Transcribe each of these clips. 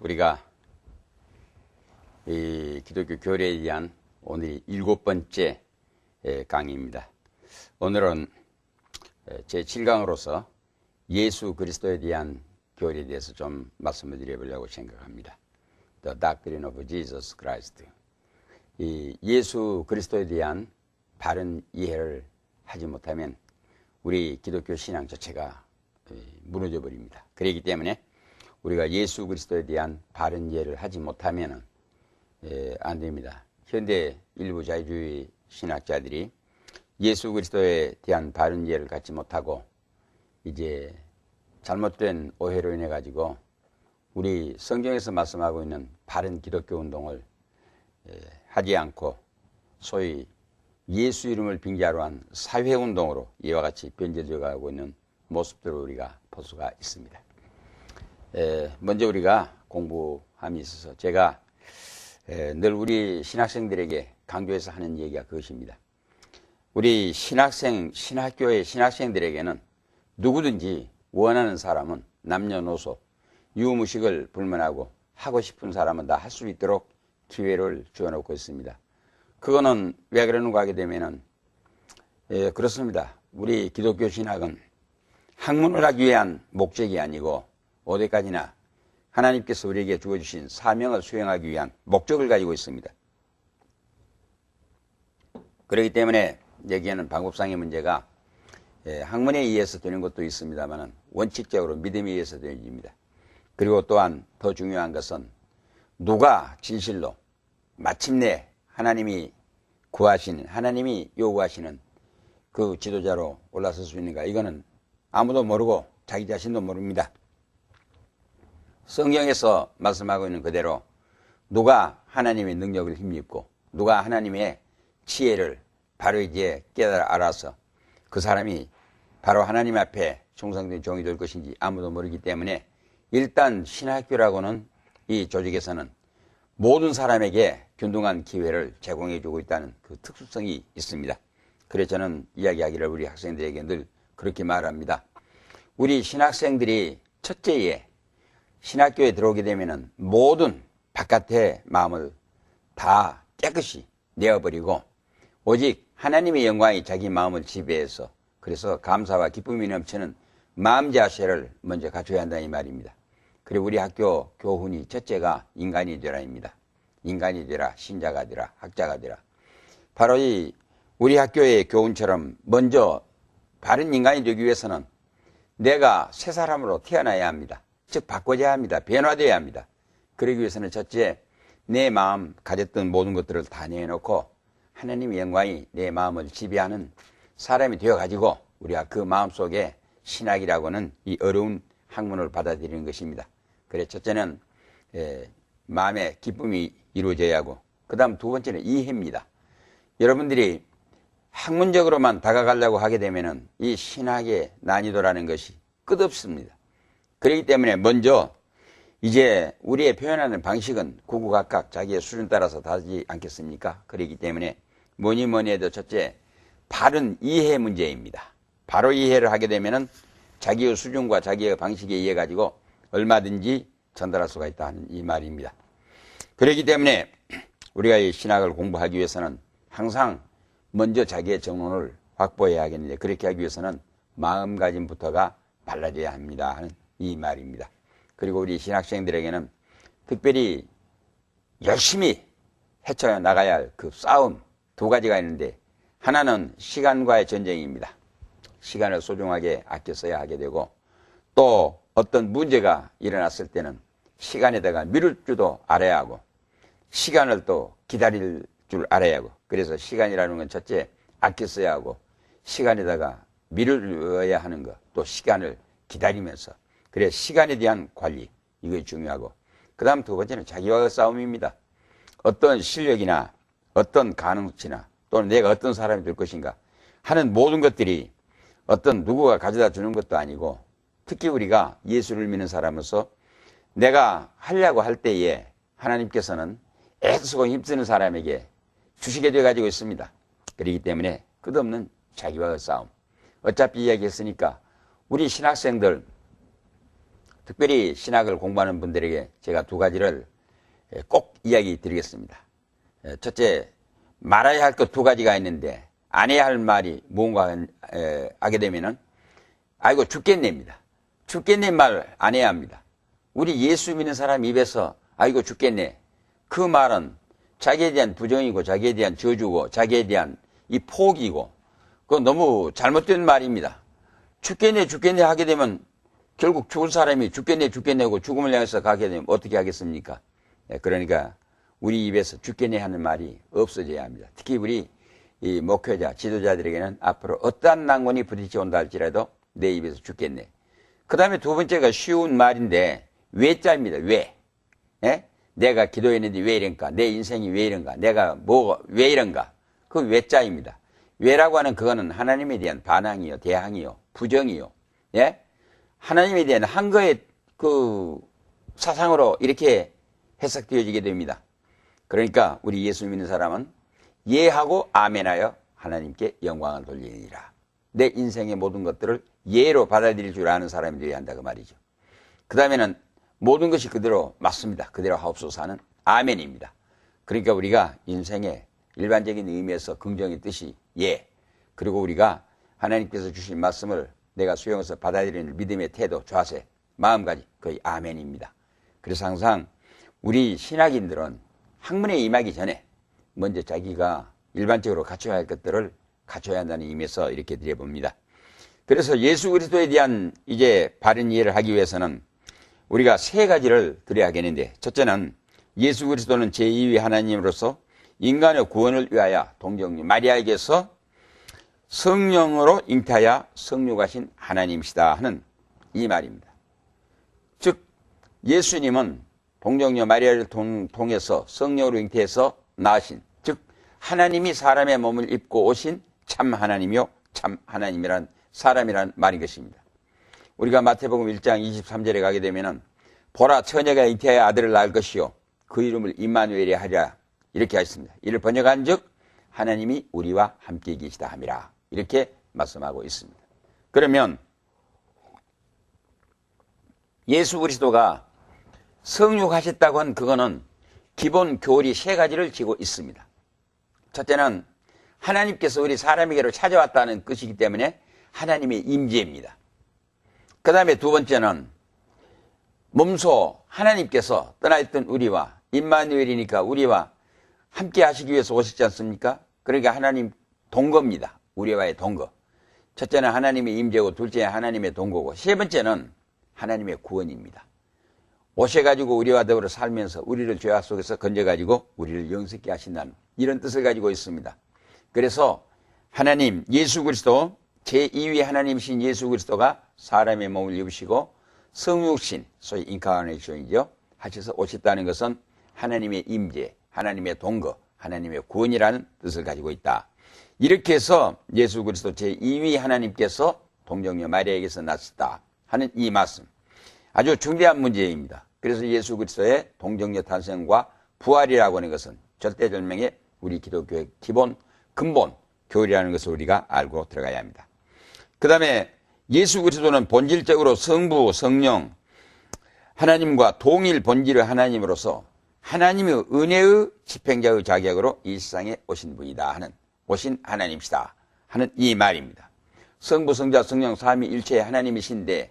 우리가 이 기독교 교리에 대한 오늘이 7번째 강의입니다. 오늘은 제 7강으로서 예수 그리스도에 대한 교리에 대해서 좀 말씀을 드려보려고 생각합니다. The Doctrine of Jesus Christ. 이 예수 그리스도에 대한 바른 이해를 하지 못하면 우리 기독교 신앙 자체가 무너져 버립니다. 그렇기 때문에 우리가 예수 그리스도에 대한 바른 이해를 하지 못하면 안 됩니다. 현대 일부 자유주의 신학자들이 예수 그리스도에 대한 바른 이해를 갖지 못하고 이제 잘못된 오해로 인해 가지고 우리 성경에서 말씀하고 있는 바른 기독교 운동을 하지 않고 소위 예수 이름을 빙자로 한 사회운동으로 이와 같이 변질되어 가고 있는 모습들을 우리가 볼 수가 있습니다. 먼저 우리가 공부함에 있어서 제가 늘 우리 신학생들에게 강조해서 하는 얘기가 그것입니다. 우리 신학교의 신학생들에게는 누구든지 원하는 사람은 남녀노소, 유무식을 불문하고 하고 싶은 사람은 다 할 수 있도록 기회를 주어놓고 있습니다. 그거는 왜 그러는가 하게 되면은 그렇습니다. 우리 기독교 신학은 학문을 하기 위한 목적이 아니고 어디까지나 하나님께서 우리에게 주어주신 사명을 수행하기 위한 목적을 가지고 있습니다. 그렇기 때문에 여기에는 방법상의 문제가 학문에 의해서 되는 것도 있습니다만 원칙적으로 믿음에 의해서 되는 일입니다. 그리고 또한 더 중요한 것은 누가 진실로 마침내 하나님이 구하시는, 하나님이 요구하시는 그 지도자로 올라설 수 있는가, 이거는 아무도 모르고 자기 자신도 모릅니다. 성경에서 말씀하고 있는 그대로 누가 하나님의 능력을 힘입고 누가 하나님의 지혜를 바로 이제 깨달아 알아서 그 사람이 바로 하나님 앞에 충성된 종이 될 것인지 아무도 모르기 때문에 일단 신학교라고는 이 조직에서는 모든 사람에게 균등한 기회를 제공해 주고 있다는 그 특수성이 있습니다. 그래서 저는 이야기하기를 우리 학생들에게 늘 그렇게 말합니다. 우리 신학생들이 첫째에 신학교에 들어오게 되면은 모든 바깥의 마음을 다 깨끗이 내어버리고 오직 하나님의 영광이 자기 마음을 지배해서 그래서 감사와 기쁨이 넘치는 마음 자세를 먼저 갖춰야 한다는 이 말입니다. 그리고 우리 학교 교훈이 첫째가 인간이 되라입니다. 인간이 되라, 신자가 되라, 학자가 되라. 바로 이 우리 학교의 교훈처럼 먼저 바른 인간이 되기 위해서는 내가 새 사람으로 태어나야 합니다. 즉 바꿔져야 합니다. 변화되어야 합니다. 그러기 위해서는 첫째, 내 마음 가졌던 모든 것들을 다 내놓고 하나님의 영광이 내 마음을 지배하는 사람이 되어가지고 우리가 그 마음속에 신학이라고는 이 어려운 학문을 받아들이는 것입니다. 그래서 첫째는 마음의 기쁨이 이루어져야 하고 그 다음 두 번째는 이해입니다. 여러분들이 학문적으로만 다가가려고 하게 되면은 이 신학의 난이도라는 것이 끝없습니다. 그렇기 때문에 먼저 이제 우리의 표현하는 방식은 구구각각 자기의 수준 따라서 다르지 않겠습니까? 그렇기 때문에 뭐니 해도 첫째, 바른 이해 문제입니다. 바로 이해를 하게 되면은 자기의 수준과 자기의 방식에 의해 가지고 얼마든지 전달할 수가 있다는 이 말입니다. 그렇기 때문에 우리가 이 신학을 공부하기 위해서는 항상 먼저 자기의 정론을 확보해야 하겠는데 그렇게 하기 위해서는 마음가짐부터가 달라져야 합니다 하는 이 말입니다. 그리고 우리 신학생들에게는 특별히 열심히 헤쳐 나가야 할 그 싸움 두 가지가 있는데 하나는 시간과의 전쟁입니다. 시간을 소중하게 아껴 써야 하게 되고 또 어떤 문제가 일어났을 때는 시간에다가 미룰 줄도 알아야 하고 시간을 또 기다릴 줄 알아야 하고 그래서 시간이라는 건 첫째 아껴 써야 하고 시간에다가 미루어야 하는 것 또 시간을 기다리면서 그래서 시간에 대한 관리 이게 중요하고 그 다음 두 번째는 자기와의 싸움입니다. 어떤 실력이나 어떤 가능치나 또는 내가 어떤 사람이 될 것인가 하는 모든 것들이 어떤 누구가 가져다 주는 것도 아니고 특히 우리가 예수를 믿는 사람으로서 내가 하려고 할 때에 하나님께서는 애쓰고 힘쓰는 사람에게 주시게 돼 가지고 있습니다. 그렇기 때문에 끝없는 자기와의 싸움. 어차피 이야기했으니까 우리 신학생들 특별히 신학을 공부하는 분들에게 제가 두 가지를 꼭 이야기 드리겠습니다. 첫째, 말해야 할 것 두 가지가 있는데 안 해야 할 말이 무언가 하게 되면은 아이고 죽겠네입니다. 죽겠네 말 안 해야 합니다. 우리 예수 믿는 사람 입에서 아이고 죽겠네. 그 말은 자기에 대한 부정이고 자기에 대한 저주고 자기에 대한 이 포기고 그건 너무 잘못된 말입니다. 죽겠네 죽겠네 하게 되면 결국 죽을 사람이 죽겠네 죽겠네고 죽음을 향해서 가게 되면 어떻게 하겠습니까? 그러니까 우리 입에서 죽겠네 하는 말이 없어져야 합니다. 특히 우리 이 목회자, 지도자들에게는 앞으로 어떠한 난관이 부딪혀 온다 할지라도 내 입에서 죽겠네. 그 다음에 두 번째가 쉬운 말인데 왜자입니다. 왜? 예? 내가 기도했는데 왜 이런가? 내 인생이 왜 이런가? 내가 왜 이런가? 그 왜자입니다. 왜라고 하는 그거는 하나님에 대한 반항이요, 대항이요, 부정이요. 예? 하나님에 대한 한 거의 그 사상으로 이렇게 해석되어지게 됩니다. 그러니까 우리 예수 믿는 사람은 예하고 아멘하여 하나님께 영광을 돌리니라. 내 인생의 모든 것들을 예로 받아들일 줄 아는 사람이 되어야 한다 그 말이죠. 그 다음에는 모든 것이 그대로 맞습니다. 그대로 하옵소서 하는 아멘입니다. 그러니까 우리가 인생의 일반적인 의미에서 긍정의 뜻이 예, 그리고 우리가 하나님께서 주신 말씀을 내가 수용해서 받아들이는 믿음의 태도, 자세, 마음가짐 거의 아멘입니다. 그래서 항상 우리 신학인들은 학문에 임하기 전에 먼저 자기가 일반적으로 갖춰야 할 것들을 갖춰야 한다는 의미에서 이렇게 드려봅니다. 그래서 예수 그리스도에 대한 이제 바른 이해를 하기 위해서는 우리가 세 가지를 드려야 하겠는데, 첫째는 예수 그리스도는 제2위 하나님으로서 인간의 구원을 위하여 동정녀 마리아에게서 성령으로 잉태하여 성육하신 하나님이시다 하는 이 말입니다. 즉 예수님은 동정녀 마리아를 통해서 성령으로 잉태해서 나으신, 즉 하나님이 사람의 몸을 입고 오신 참 하나님이요 참 하나님이란 사람이란 말인 것입니다. 우리가 마태복음 1장 23절에 가게 되면은 보라 처녀가 잉태하여 아들을 낳을 것이요 그 이름을 임마누엘이 하리라 이렇게 하였습니다. 이를 번역한 즉 하나님이 우리와 함께 계시다 함이라 이렇게 말씀하고 있습니다. 그러면 예수 그리스도가 성육하셨다고 한 그거는 기본 교리 세 가지를 지고 있습니다. 첫째는 하나님께서 우리 사람에게로 찾아왔다는 뜻이기 때문에 하나님의 임재입니다. 그 다음에 두 번째는 몸소 하나님께서 떠나있던 우리와 임마누엘이니까 우리와 함께 하시기 위해서 오셨지 않습니까? 그러니까 하나님 동거입니다. 우리와의 동거. 첫째는 하나님의 임재고 둘째는 하나님의 동거고 세 번째는 하나님의 구원입니다. 오셔가지고 우리와 더불어 살면서 우리를 죄악 속에서 건져가지고 우리를 영생케 하신다는 이런 뜻을 가지고 있습니다. 그래서 하나님 예수 그리스도 제2위 하나님이신 예수 그리스도가 사람의 몸을 입으시고 성육신 소위 인카네이션이죠. 하셔서 오셨다는 것은 하나님의 임재, 하나님의 동거, 하나님의 구원이라는 뜻을 가지고 있다. 이렇게 해서 예수 그리스도 제2위 하나님께서 동정녀 마리아에게서 나셨다 하는 이 말씀. 아주 중대한 문제입니다. 그래서 예수 그리스도의 동정녀 탄생과 부활이라고 하는 것은 절대절명의 우리 기독교의 기본, 근본, 교리라는 것을 우리가 알고 들어가야 합니다. 그 다음에 예수 그리스도는 본질적으로 성부, 성령, 하나님과 동일 본질의 하나님으로서 하나님의 은혜의 집행자의 자격으로 이 세상에 오신 분이다 하는, 오신 하나님이시다 하는 이 말입니다. 성부, 성자, 성령, 삼위일체의 하나님이신데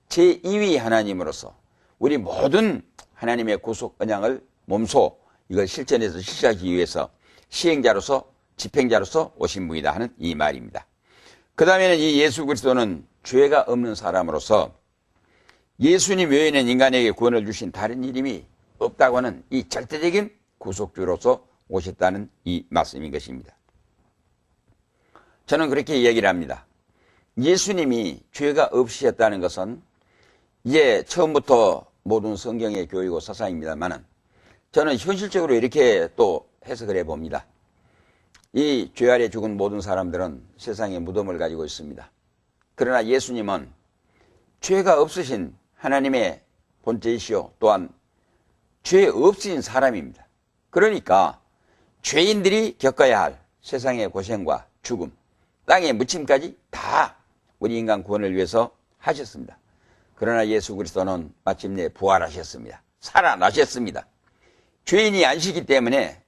제2위 하나님으로서 우리 모든 하나님의 구속 언약을 몸소 이걸 실천해서 실시하기 위해서 시행자로서 집행자로서 오신 분이다 하는 이 말입니다. 그 다음에는 이 예수 그리스도는 죄가 없는 사람으로서 예수님 외에는 인간에게 구원을 주신 다른 이름이 없다고 하는 이 절대적인 구속주로서 오셨다는 이 말씀인 것입니다. 저는 그렇게 이야기를 합니다. 예수님이 죄가 없으셨다는 것은 이제 처음부터 모든 성경의 교리고 사상입니다만은 저는 현실적으로 이렇게 또 해석을 해봅니다. 이 죄 아래 죽은 모든 사람들은 세상에 무덤을 가지고 있습니다. 그러나 예수님은 죄가 없으신 하나님의 본체이시오 또한 죄 없으신 사람입니다. 그러니까 죄인들이 겪어야 할 세상의 고생과 죽음, 땅의 묻힘까지 다 우리 인간 구원을 위해서 하셨습니다. 그러나 예수 그리스도는 마침내 부활하셨습니다. 살아나셨습니다. 죄인이 안식기 때문에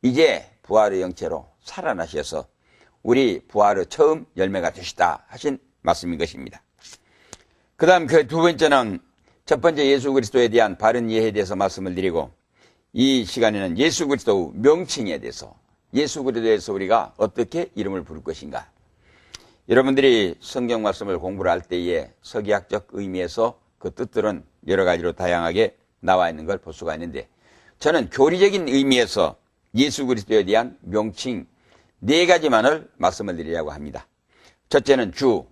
이제 부활의 영체로 살아나셔서 우리 부활의 처음 열매가 되시다 하신 말씀인 것입니다. 그 다음 그 두 번째는 첫 번째 예수 그리스도에 대한 바른 이해에 대해서 말씀을 드리고, 이 시간에는 예수 그리스도의 명칭에 대해서, 예수 그리스도에 대해서 우리가 어떻게 이름을 부를 것인가. 여러분들이 성경 말씀을 공부를 할 때에 서기학적 의미에서 그 뜻들은 여러 가지로 다양하게 나와 있는 걸 볼 수가 있는데, 저는 교리적인 의미에서 예수 그리스도에 대한 명칭 4가지만을 말씀을 드리려고 합니다. 첫째는 주,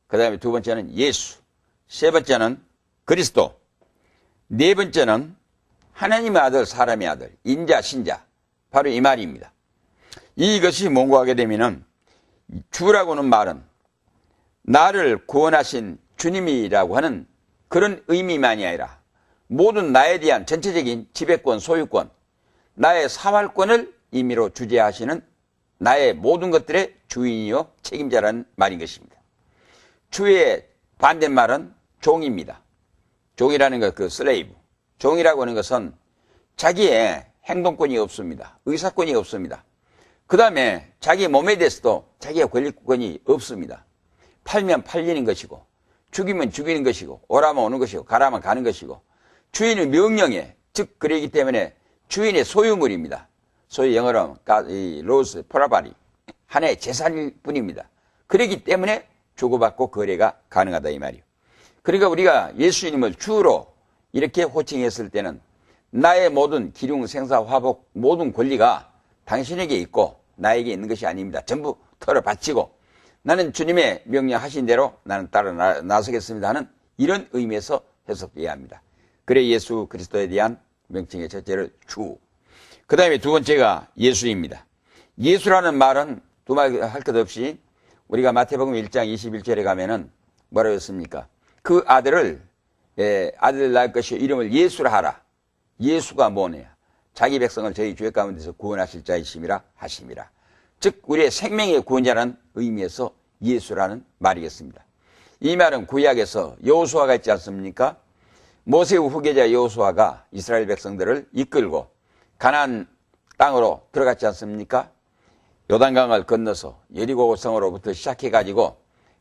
그 다음에 두 번째는 예수, 세 번째는 그리스도, 네 번째는 하나님의 아들, 사람의 아들, 인자, 신자. 바로 이 말입니다. 이것이 뭔고 되면은 주라고는 말은 나를 구원하신 주님이라고 하는 그런 의미만이 아니라 모든 나에 대한 전체적인 지배권, 소유권, 나의 사활권을 임의로 주재하시는 나의 모든 것들의 주인이요 책임자라는 말인 것입니다. 주의 반대말은 종입니다. 종이라는 것, 그 슬레이브. 종이라고 하는 것은 자기의 행동권이 없습니다. 의사권이 없습니다. 그 다음에 자기 몸에 대해서도 자기의 권리권이 없습니다. 팔면 팔리는 것이고, 죽이면 죽이는 것이고, 오라면 오는 것이고, 가라면 가는 것이고, 주인의 명령에, 즉 그러기 때문에 주인의 소유물입니다. 소위 영어로 로스 프라바리, 하나의 재산일 뿐입니다. 그렇기 때문에 주고받고 거래가 가능하다 이 말이에요. 그러니까 우리가 예수님을 주로 이렇게 호칭했을 때는 나의 모든 기륭, 생사, 화복, 모든 권리가 당신에게 있고 나에게 있는 것이 아닙니다. 전부 털어 바치고 나는 주님의 명령하신 대로 나는 따라 나서겠습니다 하는 이런 의미에서 해석해야 합니다. 그래 예수 그리스도에 대한 명칭의 첫째를 주, 그 다음에 두 번째가 예수입니다. 예수라는 말은 두말 할 것 없이 우리가 마태복음 1장 21절에 가면은 뭐라고 했습니까? 그 아들을 아들 낳을 것이 이름을 예수라 하라. 예수가 뭐냐? 자기 백성을 저희 죄 가운데서 구원하실 자이심이라 하심이라. 즉 우리의 생명의 구원자라는 의미에서 예수라는 말이겠습니다. 이 말은 구약에서 여호수아가 있지 않습니까? 모세의 후계자 여호수아가 이스라엘 백성들을 이끌고 가나안 땅으로 들어갔지 않습니까? 요단강을 건너서 여리고 성으로부터 시작해가지고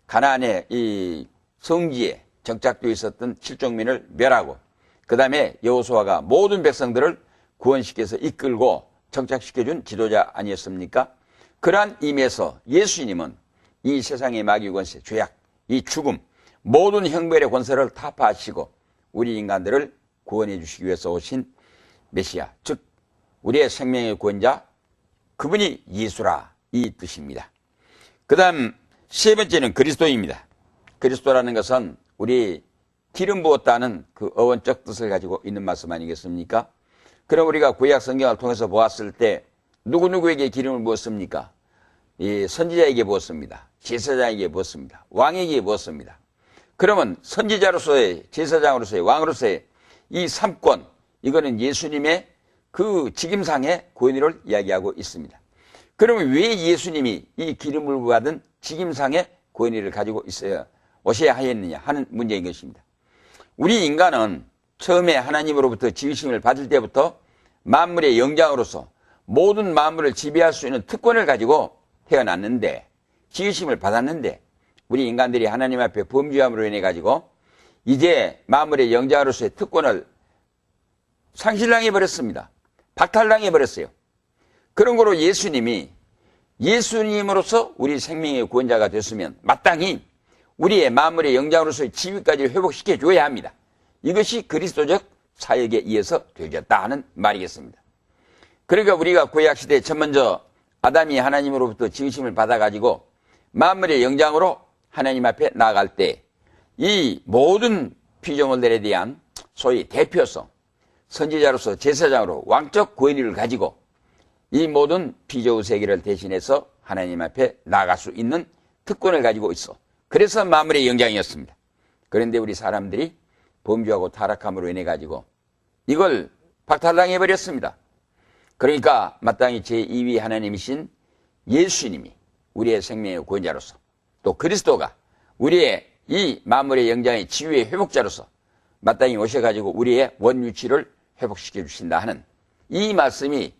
가나안의 이 성지에 정착되어 있었던 칠족민을 멸하고 그 다음에 여호수아가 모든 백성들을 구원시켜서 이끌고 정착시켜준 지도자 아니었습니까? 그러한 의미에서 예수님은 이 세상의 마귀 권세, 죄악, 이 죽음, 모든 형벌의 권세를 타파하시고 우리 인간들을 구원해 주시기 위해서 오신 메시아, 즉 우리의 생명의 구원자, 그분이 예수라 이 뜻입니다. 그 다음 세 번째는 그리스도입니다. 그리스도라는 것은 우리 기름 부었다는 그 어원적 뜻을 가지고 있는 말씀 아니겠습니까? 그럼 우리가 구약 성경을 통해서 보았을 때 누구누구에게 기름을 부었습니까? 이 선지자에게 부었습니다. 제사장에게 부었습니다. 왕에게 부었습니다. 그러면 선지자로서의, 제사장으로서의, 왕으로서의 이 삼권, 이거는 예수님의 그 직임상의 권위를 이야기하고 있습니다. 그러면 왜 예수님이 이 기름을 받은 직임상의 권위를 가지고 오셔야 하였느냐 하는 문제인 것입니다. 우리 인간은 처음에 하나님으로부터 지으심을 받을 때부터 만물의 영장으로서 모든 만물을 지배할 수 있는 특권을 가지고 태어났는데, 지으심을 받았는데 우리 인간들이 하나님 앞에 범죄함으로 인해 가지고 이제 만물의 영장으로서의 특권을 상실당해 버렸습니다. 박탈당해 버렸어요. 그런 거로 예수님으로서 우리 생명의 구원자가 됐으면 마땅히 우리의 만물의 영장으로서의 지위까지 회복시켜 줘야 합니다. 이것이 그리스도적 사역에 의해서 되어졌다 하는 말이겠습니다. 그러니까 우리가 구약시대에 첫 먼저 아담이 하나님으로부터 지으심을 받아가지고 만물의 영장으로 하나님 앞에 나아갈 때 이 모든 피조물들에 대한 소위 대표성, 선지자로서 제사장으로 왕적 권위를 가지고 이 모든 피조의 세계를 대신해서 하나님 앞에 나아갈 수 있는 특권을 가지고 있어. 그래서 만물의 영장이었습니다. 그런데 우리 사람들이 범죄하고 타락함으로 인해 가지고 이걸 박탈당해 버렸습니다. 그러니까 마땅히 제2위 하나님이신 예수님이 우리의 생명의 구원자로서 또 그리스도가 우리의 이 만물의 영장의 치유의 회복자로서 마땅히 오셔가지고 우리의 원위치를 회복시켜 주신다 하는 이 말씀이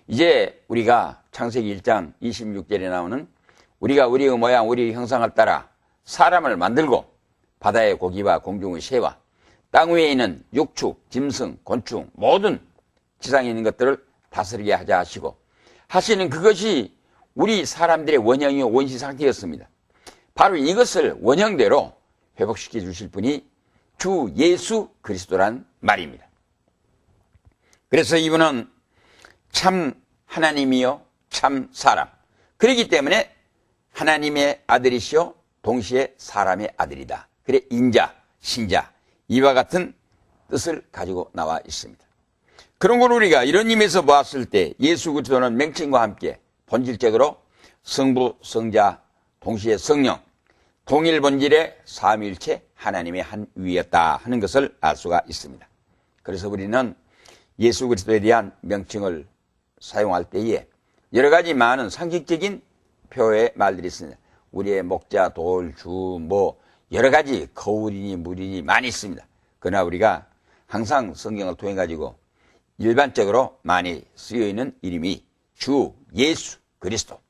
이제 우리가 창세기 1장 26절에 나오는 우리가 우리의 모양 우리의 형상을 따라 사람을 만들고 바다의 고기와 공중의 새와 땅 위에 있는 육축, 짐승, 곤충 모든 지상에 있는 것들을 다스리게 하자 하시고 하시는 그것이 우리 사람들의 원형이요 원시 상태였습니다. 바로 이것을 원형대로 회복시켜 주실 분이 주 예수 그리스도란 말입니다. 그래서 이분은 참 하나님이요 참 사람. 그렇기 때문에 하나님의 아들이시요 동시에 사람의 아들이다. 그래 인자, 신자 이와 같은 뜻을 가지고 나와 있습니다. 그런 걸 우리가 이런 의미에서 보았을 때 예수 그리스도는 명칭과 함께 본질적으로 성부, 성자, 동시에 성령, 동일 본질의 삼위일체 하나님의 한 위였다 하는 것을 알 수가 있습니다. 그래서 우리는 예수 그리스도에 대한 명칭을 사용할 때에 여러 가지 많은 상식적인 표의 말들이 있습니다. 우리의 목자, 돌, 주, 뭐 여러 가지 거울이니 물이니 많이 있습니다. 그러나 우리가 항상 성경을 통해 가지고 일반적으로 많이 쓰여 있는 이름이 주 예수 그리스도,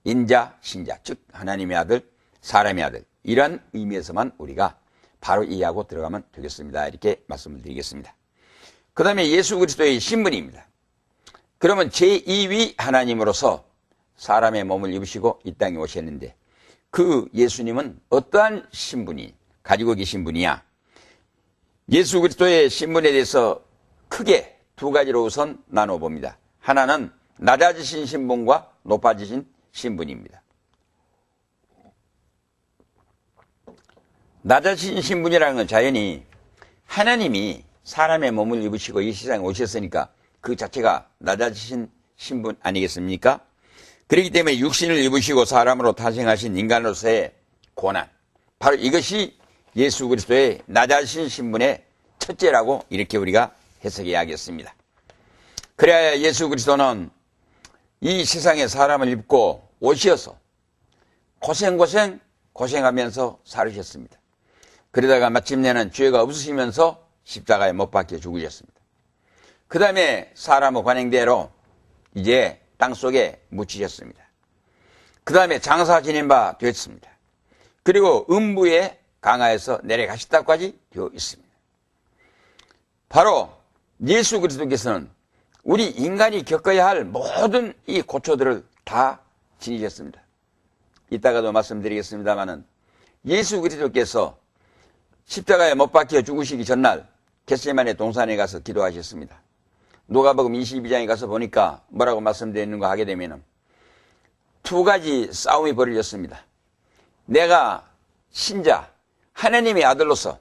인자, 신자, 즉 하나님의 아들, 사람의 아들 이런 의미에서만 우리가 바로 이해하고 들어가면 되겠습니다. 이렇게 말씀을 드리겠습니다. 그 다음에 예수 그리스도의 신분입니다. 그러면 제2위 하나님으로서 사람의 몸을 입으시고 이 땅에 오셨는데 그 예수님은 어떠한 신분이 가지고 계신 분이야? 예수 그리스도의 신분에 대해서 크게 두 가지로 우선 나눠봅니다. 하나는 낮아지신 신분과 높아지신 신분입니다. 낮아지신 신분이라는 건 자연히 하나님이 사람의 몸을 입으시고 이 세상에 오셨으니까 그 자체가 낮아지신 신분 아니겠습니까? 그렇기 때문에 육신을 입으시고 사람으로 탄생하신 인간으로서의 고난, 바로 이것이 예수 그리스도의 낮아지신 신분의 첫째라고 이렇게 우리가 해석해야겠습니다. 그래야 예수 그리스도는 이 세상에 사람을 입고 오셔서 고생하면서 살으셨습니다. 그러다가 마침내는 죄가 없으시면서 십자가에 못 박혀 죽으셨습니다. 그 다음에 사람의 관행대로 이제 땅속에 묻히셨습니다. 그 다음에 장사 지낸 바 됐습니다. 그리고 음부의 강하에서 내려가셨다까지 되어 있습니다. 바로 예수 그리스도께서는 우리 인간이 겪어야 할 모든 이 고초들을 다 지니셨습니다. 이따가도 말씀드리겠습니다마는 예수 그리스도께서 십자가에 못 박혀 죽으시기 전날 겟세마네 동산에 가서 기도하셨습니다. 누가복음 22장에 가서 보니까 뭐라고 말씀드리는가 하게 되면 두 가지 싸움이 벌어졌습니다. 내가 신자 하나님의 아들로서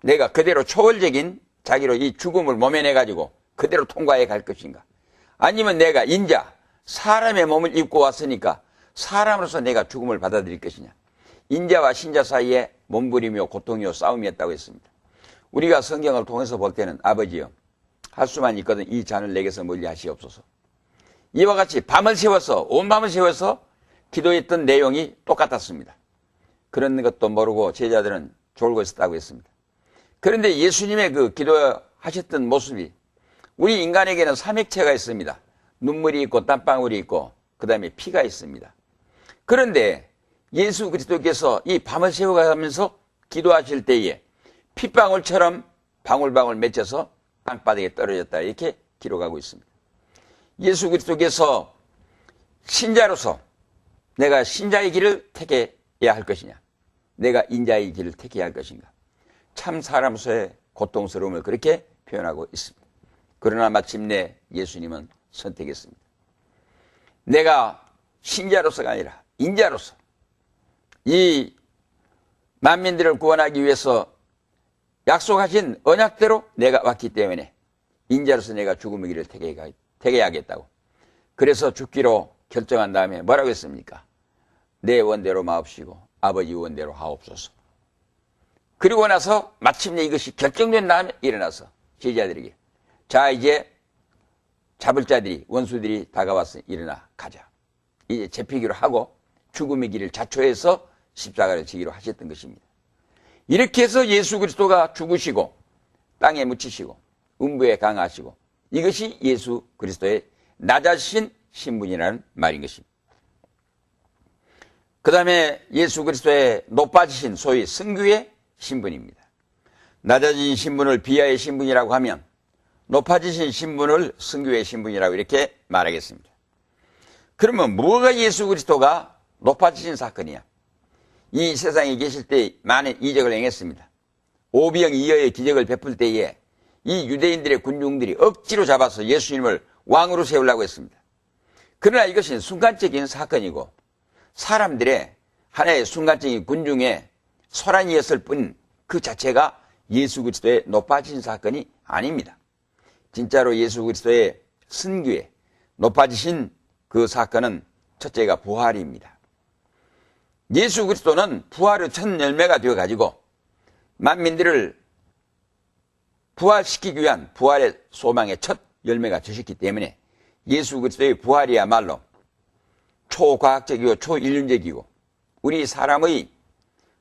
내가 그대로 초월적인 자기로 이 죽음을 모면해가지고 그대로 통과해 갈 것인가, 아니면 내가 인자 사람의 몸을 입고 왔으니까 사람으로서 내가 죽음을 받아들일 것이냐. 인자와 신자 사이에 몸부림이요 고통이요 싸움이었다고 했습니다. 우리가 성경을 통해서 볼 때는 아버지요 할 수만 있거든 이 잔을 내게서 멀리 하시옵소서. 이와 같이 밤을 새워서 온 밤을 새워서 기도했던 내용이 똑같았습니다. 그런 것도 모르고 제자들은 졸고 있었다고 했습니다. 그런데 예수님의 그 기도하셨던 모습이 우리 인간에게는 삼액체가 있습니다. 눈물이 있고 땀방울이 있고 그 다음에 피가 있습니다. 그런데 예수 그리스도께서 이 밤을 새워가면서 기도하실 때에 핏방울처럼 방울방울 맺혀서 땅바닥에 떨어졌다 이렇게 기록하고 있습니다. 예수 그리스도께서 신자로서 내가 신자의 길을 택해야 할 것이냐, 내가 인자의 길을 택해야 할 것인가, 참 사람으로서의 고통스러움을 그렇게 표현하고 있습니다. 그러나 마침내 예수님은 선택했습니다. 내가 신자로서가 아니라 인자로서 이 만민들을 구원하기 위해서 약속하신 언약대로 내가 왔기 때문에 인자로서 내가 죽음의 길을 택해야겠다고. 그래서 죽기로 결정한 다음에 뭐라고 했습니까? 내 원대로 마옵시고 아버지 원대로 하옵소서. 그리고 나서 마침내 이것이 결정된 다음에 일어나서 제자들에게 자 이제 잡을 자들이 원수들이 다가와서 일어나 가자. 이제 잡히기로 하고 죽음의 길을 자초해서 십자가를 지기로 하셨던 것입니다. 이렇게 해서 예수 그리스도가 죽으시고 땅에 묻히시고 음부에 강하시고 이것이 예수 그리스도의 낮아지신 신분이라는 말인 것입니다. 그 다음에 예수 그리스도의 높아지신 소위 승귀의 신분입니다. 낮아진 신분을 비하의 신분이라고 하면 높아지신 신분을 승귀의 신분이라고 이렇게 말하겠습니다. 그러면 뭐가 예수 그리스도가 높아지신 사건이야? 이 세상에 계실 때 많은 이적을 행했습니다. 오병이어의 기적을 베풀 때에 이 유대인들의 군중들이 억지로 잡아서 예수님을 왕으로 세우려고 했습니다. 그러나 이것은 순간적인 사건이고 사람들의 하나의 순간적인 군중의 소란이었을 뿐 그 자체가 예수 그리스도의 높아진 사건이 아닙니다. 진짜로 예수 그리스도의 승귀에 높아지신 그 사건은 첫째가 부활입니다. 예수 그리스도는 부활의 첫 열매가 되어가지고 만민들을 부활시키기 위한 부활의 소망의 첫 열매가 되셨기 때문에 예수 그리스도의 부활이야말로 초과학적이고 초인륜적이고 우리 사람의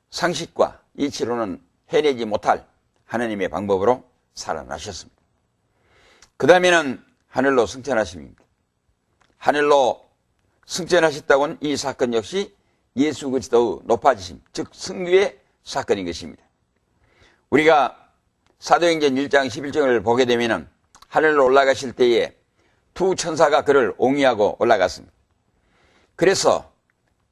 상식과 이치로는 해내지 못할 하나님의 방법으로 살아나셨습니다. 그 다음에는 하늘로 승천하심입니다. 하늘로 승천하셨다고는 이 사건 역시 예수 그리스도의 높아지심, 즉 승귀의 사건인 것입니다. 우리가 사도행전 1장 11절을 보게 되면 하늘로 올라가실 때에 두 천사가 그를 옹이하고 올라갔습니다. 그래서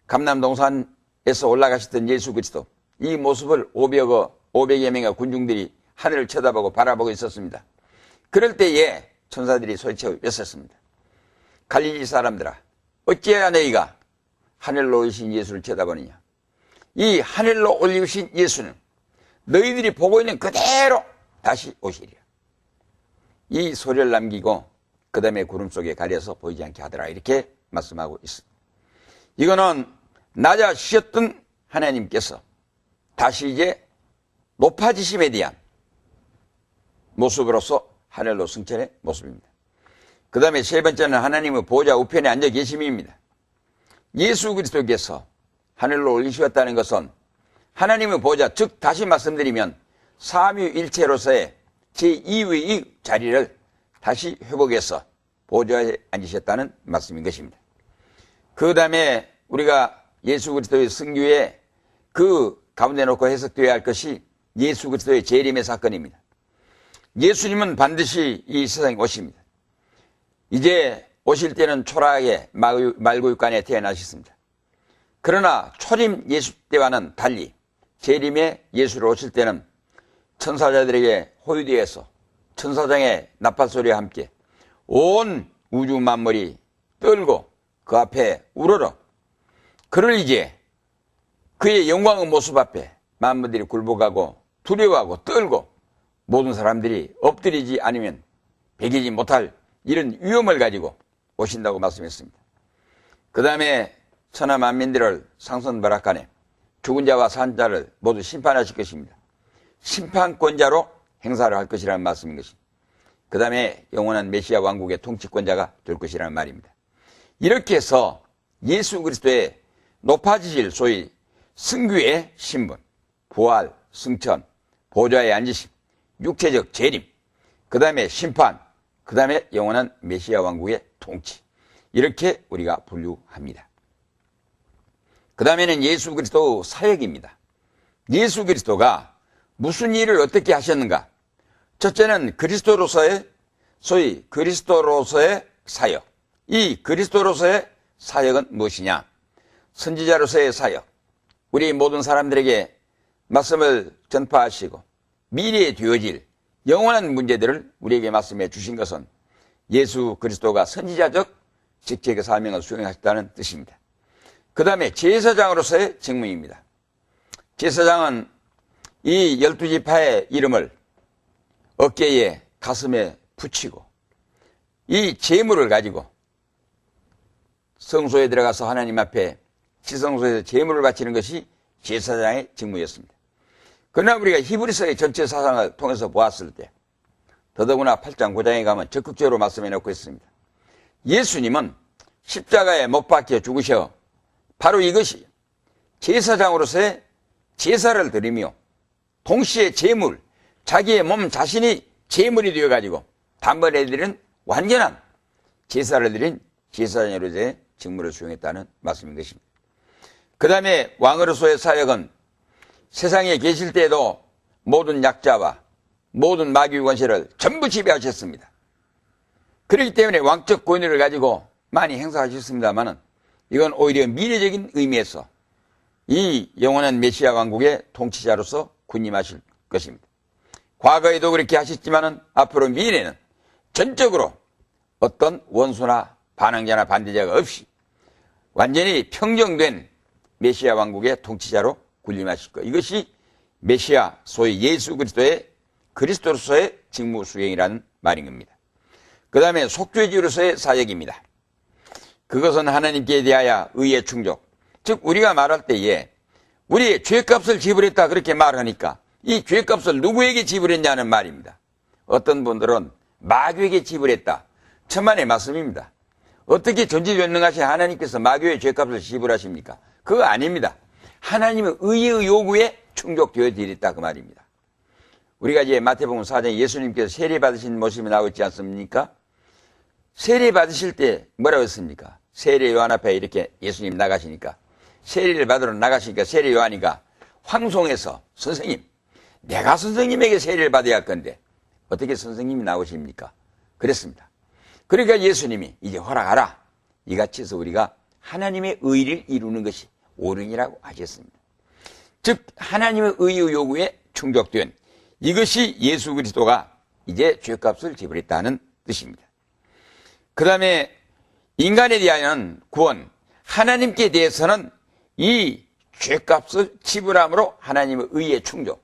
감람동산에서 올라가셨던 예수 그리스도, 이 모습을 500여 명의 군중들이 하늘을 쳐다보고 바라보고 있었습니다. 그럴 때에 천사들이 소리쳐 외쳤습니다. 갈릴리 사람들아, 어찌해야 너희가 하늘로 올리신 예수를 쳐다보느냐? 이 하늘로 올리신 예수는 너희들이 보고 있는 그대로 다시 오시리라. 이 소리를 남기고 그 다음에 구름 속에 가려서 보이지 않게 하더라, 이렇게 말씀하고 있습니다. 이거는 낮아지셨던 하나님께서 다시 이제 높아지심에 대한 모습으로서 하늘로 승천의 모습입니다. 그 다음에 세 번째는 하나님의 보좌 우편에 앉아 계심입니다. 예수 그리스도께서 하늘로 올리셨다는 것은 하나님의 보좌, 즉 다시 말씀드리면 삼위일체로서의 제2위의 자리를 다시 회복해서 보좌에 앉으셨다는 말씀인 것입니다. 그 다음에 우리가 예수 그리스도의 승귀에 그 가운데 놓고 해석되어야 할 것이 예수 그리스도의 재림의 사건입니다. 예수님은 반드시 이 세상에 오십니다. 이제 오실 때는 초라하게 말구육간에 태어나셨습니다. 그러나 초림 예수 때와는 달리 재림의 예수로 오실 때는 천사자들에게 호위되어서 천사장의 나팔소리와 함께 온 우주 만물이 떨고 그 앞에 우러러 그를 이제 그의 영광의 모습 앞에 만물들이 굴복하고 두려워하고 떨고 모든 사람들이 엎드리지 않으면 배기지 못할 이런 위험을 가지고 오신다고 말씀했습니다. 그 다음에 천하 만민들을 상선벌악간에 죽은 자와 산 자를 모두 심판하실 것입니다. 심판권자로 행사를 할 것이라는 말씀인 것입니다. 그 다음에 영원한 메시아 왕국의 통치권자가 될 것이라는 말입니다. 이렇게 해서 예수 그리스도의 높아지실 소위 승귀의 신분, 부활, 승천, 보좌에 앉으심, 육체적 재림, 그 다음에 심판, 그 다음에 영원한 메시아 왕국의 통치, 이렇게 우리가 분류합니다. 그 다음에는 예수 그리스도 사역입니다. 예수 그리스도가 무슨 일을 어떻게 하셨는가? 첫째는 그리스도로서의 소위 그리스도로서의 사역. 이 그리스도로서의 사역은 무엇이냐? 선지자로서의 사역. 우리 모든 사람들에게 말씀을 전파하시고 미래에 되어질 영원한 문제들을 우리에게 말씀해 주신 것은 예수 그리스도가 선지자적 직책의 사명을 수행하셨다는 뜻입니다. 그 다음에 제사장으로서의 직무입니다. 제사장은 이 12지파의 이름을 어깨에 가슴에 붙이고 이 제물을 가지고 성소에 들어가서 하나님 앞에 지성소에서 제물을 바치는 것이 제사장의 직무였습니다. 그러나 우리가 히브리서의 전체 사상을 통해서 보았을 때 더더구나 8장 9장에 가면 적극적으로 말씀해 놓고 있습니다. 예수님은 십자가에 못 박혀 죽으셔 바로 이것이 제사장으로서의 제사를 드리며 동시에 제물, 자기의 몸 자신이 제물이 되어가지고 단번에 드리는 완전한 제사를 드린 제사장으로서의 직무를 수행했다는 말씀인 것입니다. 그 다음에 왕으로서의 사역은 세상에 계실 때에도 모든 약자와 모든 마귀의 권세를 전부 지배하셨습니다. 그렇기 때문에 왕적 권위를 가지고 많이 행사하셨습니다만은 이건 오히려 미래적인 의미에서 이 영원한 메시아 왕국의 통치자로서 군림하실 것입니다. 과거에도 그렇게 하셨지만은 앞으로 미래는 전적으로 어떤 원수나 반항자나 반대자가 없이 완전히 평정된 메시아 왕국의 통치자로 군림하실 것. 이것이 메시아 소위 예수 그리스도로서의 직무 수행이라는 말인 겁니다. 그 다음에 속죄주로서의 사역입니다. 그것은 하나님께 대하여 의의 충족. 즉 우리가 말할 때에 우리의 죄값을 지불했다 그렇게 말하니까 이 죄값을 누구에게 지불했냐는 말입니다. 어떤 분들은 마귀에게 지불했다. 천만의 말씀입니다. 어떻게 전지전능하신 하나님께서 마귀의 죄값을 지불하십니까? 그거 아닙니다. 하나님의 의의 요구에 충족되어 드렸다 그 말입니다. 우리가 이제 마태복음 4장에 예수님께서 세례 받으신 모습이 나오고 있지 않습니까? 세례 받으실 때 뭐라고 했습니까? 세례 요한 앞에 이렇게 예수님 나가시니까 세례를 받으러 나가시니까 세례 요한이가 황송해서 선생님, 내가 선생님에게 세례를 받아야 할 건데 어떻게 선생님이 나오십니까? 그랬습니다. 그러니까 예수님이 이제 허락하라. 이같이 해서 우리가 하나님의 의를 이루는 것이 옳으니라고 하셨습니다. 즉 하나님의 의의 요구에 충족된 이것이 예수 그리스도가 이제 죄값을 지불했다는 뜻입니다. 그 다음에 인간에 대한 구원, 하나님께 대해서는 이 죄값을 지불함으로 하나님의 의의 충족,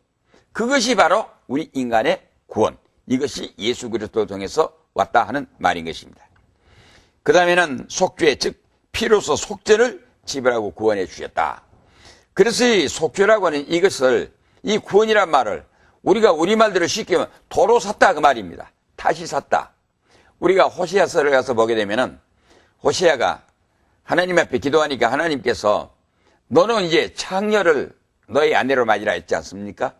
그것이 바로 우리 인간의 구원, 이것이 예수 그리스도를 통해서 왔다 하는 말인 것입니다. 그 다음에는 속죄, 즉 피로서 속죄를 지불하고 구원해 주셨다. 그래서 이 속죄라고 하는 이것을, 이 구원이란 말을 우리가 우리말대로 쉽게 하면 도로 샀다 그 말입니다. 다시 샀다. 우리가 호세아서를 가서 보게 되면은 호세아가 하나님 앞에 기도하니까 하나님께서 너는 이제 창녀를 너의 아내로 맞이라 했지 않습니까?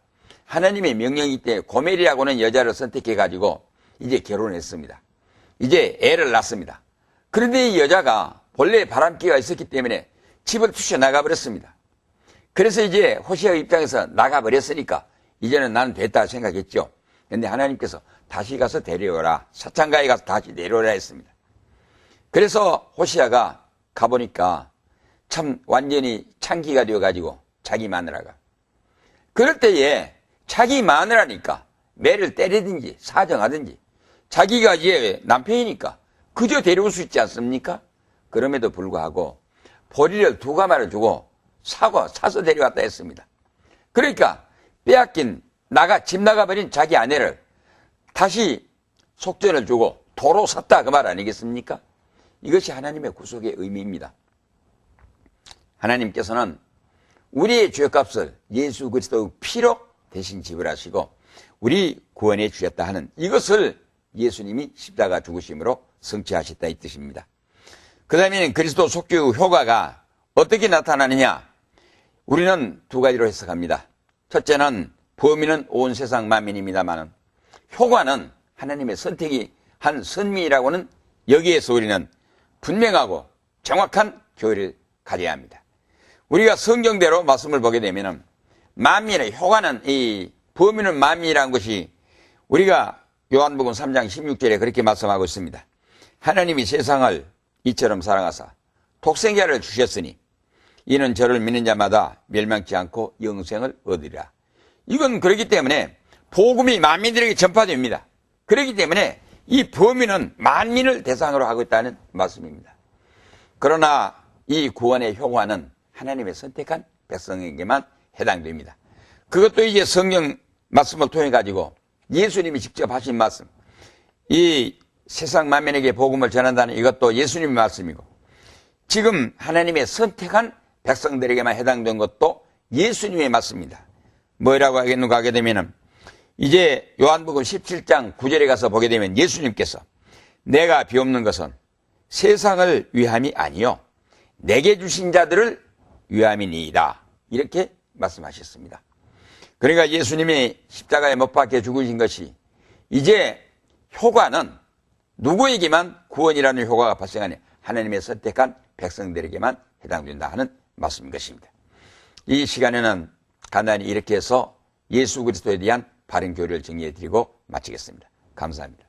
하나님의 명령이기 때문에 고멜이라고 하는 여자를 선택해 가지고 이제 결혼했습니다. 이제 애를 낳습니다. 그런데 이 여자가 본래 바람기가 있었기 때문에 집을 투셔 나가버렸습니다. 그래서 이제 호세아 입장에서 나가버렸으니까 이제는 나는 됐다 생각했죠. 그런데 하나님께서 다시 가서 데려오라. 사창가에 가서 다시 내려오라 했습니다. 그래서 호세아가 가보니까 참 완전히 창기가 되어가지고 자기 마누라가. 그럴 때에 자기 마누라니까 매를 때리든지 사정하든지 자기가 이제 남편이니까 그저 데려올 수 있지 않습니까? 그럼에도 불구하고 보리를 2가마를 주고 사서 데려왔다 했습니다. 그러니까 빼앗긴 집 나가버린 자기 아내를 다시 속전을 주고 도로 샀다 그 말 아니겠습니까? 이것이 하나님의 구속의 의미입니다. 하나님께서는 우리의 죄값을 예수 그리스도의 피로 대신 지불하시고 우리 구원해 주셨다 하는 이것을 예수님이 십자가 죽으심으로 성취하셨다 이 뜻입니다. 그 다음에는 그리스도 속죄의 효과가 어떻게 나타나느냐? 우리는 2가지로 해석합니다. 첫째는 범인은 온 세상 만민입니다만 효과는 하나님의 선택이 한 선민이라고는 여기에서 우리는 분명하고 정확한 교리를 가져야 합니다. 우리가 성경대로 말씀을 보게 되면은 만민의 효과는 이 범인은 만민이라는 것이 우리가 요한복음 3장 16절에 그렇게 말씀하고 있습니다. 하나님이 세상을 이처럼 사랑하사 독생자를 주셨으니 이는 저를 믿는 자마다 멸망치 않고 영생을 얻으리라. 이건 그렇기 때문에 복음이 만민들에게 전파됩니다. 그렇기 때문에 이 범인은 만민을 대상으로 하고 있다는 말씀입니다. 그러나 이 구원의 효과는 하나님의 선택한 백성에게만 해당됩니다. 그것도 이제 성경 말씀을 통해 가지고 예수님이 직접 하신 말씀, 이 세상 만민에게 복음을 전한다는 이것도 예수님의 말씀이고 지금 하나님의 선택한 백성들에게만 해당된 것도 예수님의 말씀입니다. 뭐라고 하겠는가 하게 되면은 이제 요한복음 17장 9절에 가서 보게 되면 예수님께서 내가 비옵는 것은 세상을 위함이 아니요 내게 주신 자들을 위함이니이다 이렇게 말씀하셨습니다. 그러니까 예수님이 십자가에 못 박혀 죽으신 것이 이제 효과는 누구에게만 구원이라는 효과가 발생하니 하나님의 선택한 백성들에게만 해당된다 하는 말씀인 것입니다. 이 시간에는 간단히 이렇게 해서 예수 그리스도에 대한 바른 교리를 정리해 드리고 마치겠습니다. 감사합니다.